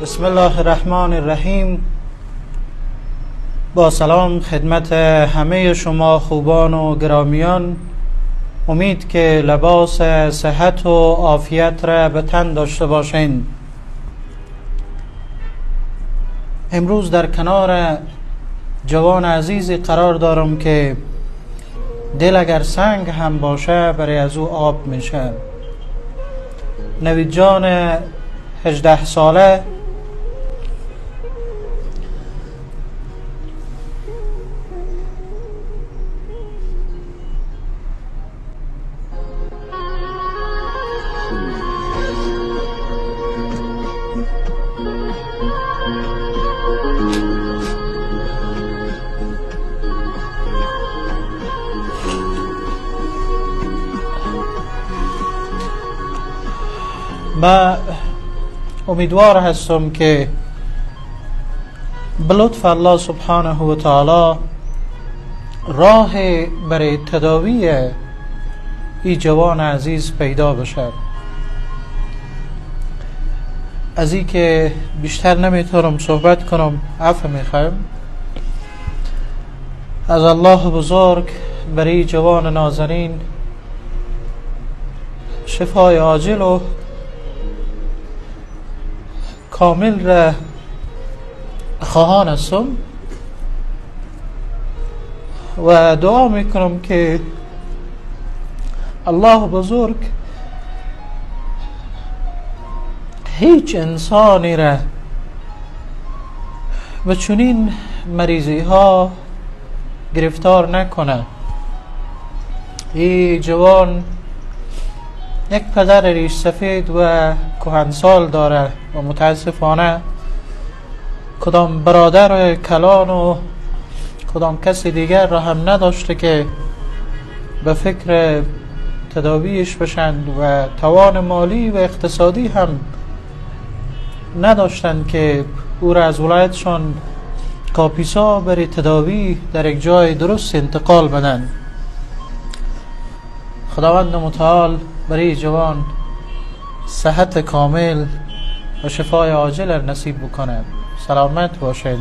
بسم الله الرحمن الرحیم. با سلام خدمت همه شما خوبان و گرامیان. امید که لباس صحت و عافیت را به تن داشته باشین. امروز در کنار جوان عزیزی قرار دارم که دل اگر سنگ هم باشه برای از او آب میشه. نوید جان 18 ساله من امیدوار هستم که به لطف الله سبحانه و تعالی راه برای تداوی این جوان عزیز پیدا بشه. از این که بیشتر نمیتونم صحبت کنم عفو میخوایم. از الله بزرگ برای جوان نازنین شفای عاجل و کامل را خواهان هستم و دعا میکنم که الله بزرگ هیچ انسانی را به چنین مریضی ها گرفتار نکنه. این جوان یک پدر ریش سفید و کهنسال داره و متاسفانه کدام برادر کلان و کدام کسی دیگر را هم نداشته که به فکر تداویش بشند و توان مالی و اقتصادی هم نداشتند که او را از ولایتشان کاپیسا برای تداوی در یک جای درست انتقال بدن. خداوند متعال برای جوان صحت کامل و شفای عاجل نصیب بکنه. سلامت باشین.